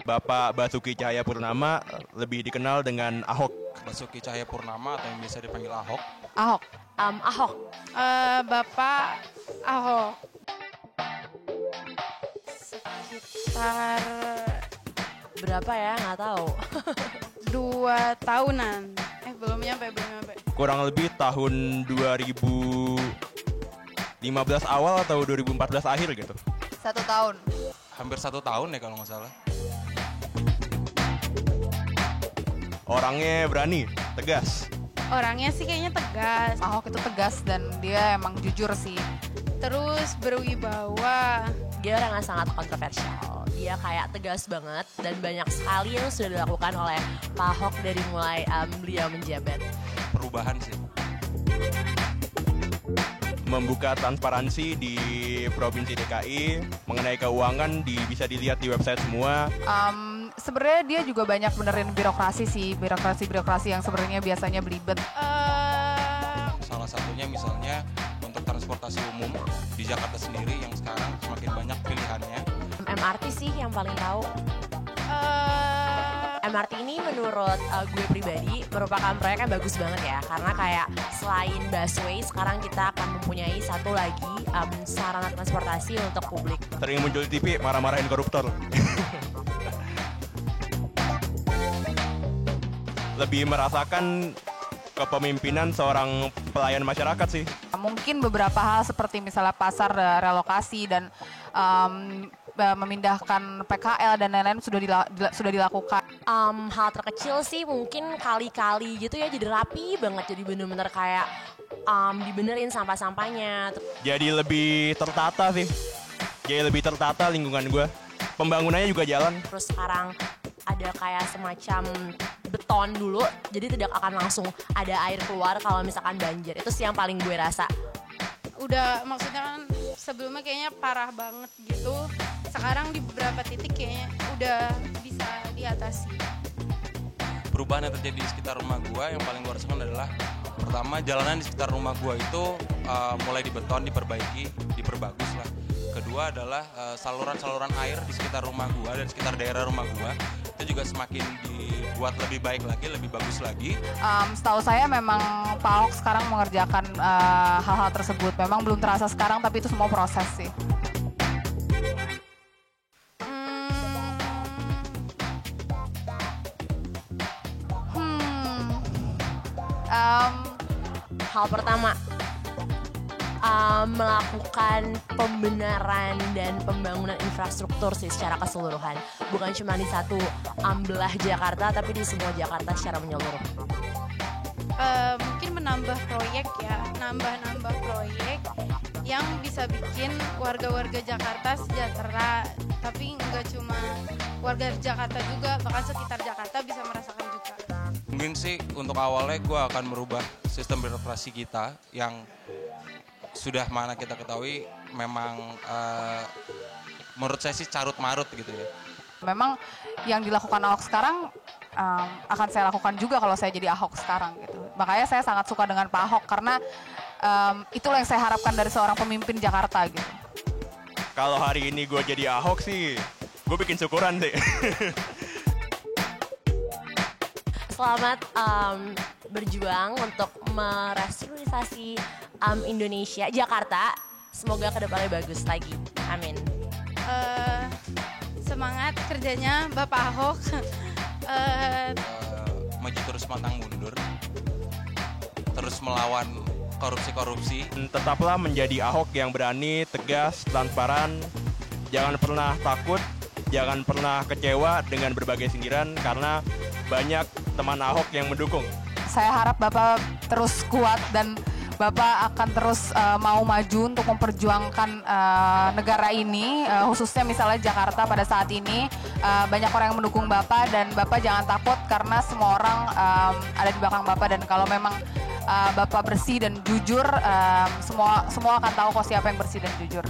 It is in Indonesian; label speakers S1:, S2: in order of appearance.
S1: Bapak Basuki Cahayapurnama lebih dikenal dengan Ahok.
S2: Basuki Cahayapurnama atau yang biasa dipanggil Ahok.
S3: Ahok.
S4: Ahok.
S3: Bapak Ahok. Sekitar
S4: Berapa ya? Nggak tahu.
S3: 2 tahunan. Belum nyampe.
S1: Kurang lebih tahun 2015 awal atau 2014 akhir gitu.
S3: 1 tahun.
S2: Hampir 1 tahun ya kalau nggak salah.
S1: Orangnya berani, tegas.
S3: Orangnya sih kayaknya tegas.
S5: Ahok itu tegas dan dia emang jujur sih.
S3: Terus berwibawa.
S4: Dia orang yang sangat kontroversial. Dia kayak tegas banget dan banyak sekali yang sudah dilakukan oleh Pak Ahok dari mulai beliau menjabat.
S2: Perubahan sih.
S1: Membuka transparansi di Provinsi DKI mengenai keuangan bisa dilihat di website semua.
S5: Sebenarnya dia juga banyak benerin birokrasi sih, birokrasi yang sebenarnya biasanya belibet.
S2: Salah satunya misalnya untuk transportasi umum di Jakarta sendiri yang sekarang semakin banyak pilihannya.
S4: MRT sih yang paling tahu. MRT ini menurut gue pribadi merupakan proyek yang bagus banget ya, karena kayak selain busway sekarang kita akan mempunyai satu lagi sarana transportasi untuk publik.
S1: Sering muncul di TV marah-marahin koruptor. Lebih merasakan kepemimpinan seorang pelayan masyarakat sih.
S5: Mungkin beberapa hal seperti misalnya pasar relokasi dan memindahkan PKL dan lain-lain sudah dilakukan.
S4: Hal terkecil sih mungkin kali-kali gitu ya, jadi rapi banget, jadi bener-bener kayak dibenerin sampah-sampahnya.
S1: Jadi lebih tertata sih. Jadi lebih tertata lingkungan gue. Pembangunannya juga jalan.
S4: Terus sekarang ada kayak semacam beton dulu, jadi tidak akan langsung ada air keluar kalau misalkan banjir. Itu sih yang paling gue rasa.
S3: Udah, maksudnya kan sebelumnya kayaknya parah banget gitu. Sekarang di beberapa titik kayaknya udah bisa diatasi.
S2: Perubahan yang terjadi di sekitar rumah gua yang paling gua rasakan adalah pertama, jalanan di sekitar rumah gua itu mulai dibeton, diperbaiki, diperbagus lah. Kedua adalah saluran-saluran air di sekitar rumah gua dan sekitar daerah rumah gua itu juga semakin dibuat lebih baik lagi, lebih bagus lagi.
S5: Setahu saya memang Pak Ahok sekarang mengerjakan hal-hal tersebut. Memang belum terasa sekarang, tapi itu semua proses sih.
S4: Hal pertama, melakukan pembenaran dan pembangunan infrastruktur sih secara keseluruhan. Bukan cuma di satu belah Jakarta, tapi di semua Jakarta secara menyeluruh.
S3: Mungkin menambah proyek ya, nambah proyek yang bisa bikin warga-warga Jakarta sejahtera. Tapi nggak cuma warga Jakarta juga, bahkan sekitar Jakarta bisa merasakan juga.
S2: Mungkin sih untuk awalnya gue akan merubah sistem birokrasi kita yang sudah mana kita ketahui memang menurut saya sih carut marut gitu ya.
S5: Memang yang dilakukan Ahok sekarang akan saya lakukan juga kalau saya jadi Ahok sekarang gitu. Makanya saya sangat suka dengan Pak Ahok karena itulah yang saya harapkan dari seorang pemimpin Jakarta gitu.
S1: Kalau hari ini gue jadi Ahok sih, gue bikin syukuran sih.
S4: Selamat berjuang untuk merestrukturisasi Indonesia, Jakarta. Semoga kedepannya bagus lagi. Amin.
S3: Semangat kerjanya Bapak Ahok.
S2: Maju terus pantang mundur, terus melawan korupsi-korupsi.
S1: Tetaplah menjadi Ahok yang berani, tegas, transparan. Jangan pernah takut, jangan pernah kecewa dengan berbagai sindiran karena banyak teman Ahok yang mendukung.
S5: Saya harap Bapak terus kuat dan Bapak akan terus mau maju untuk memperjuangkan negara ini, khususnya misalnya Jakarta pada saat ini. Banyak orang yang mendukung Bapak dan Bapak jangan takut karena semua orang ada di belakang Bapak, dan kalau memang Bapak bersih dan jujur, semua akan tahu kok siapa yang bersih dan jujur.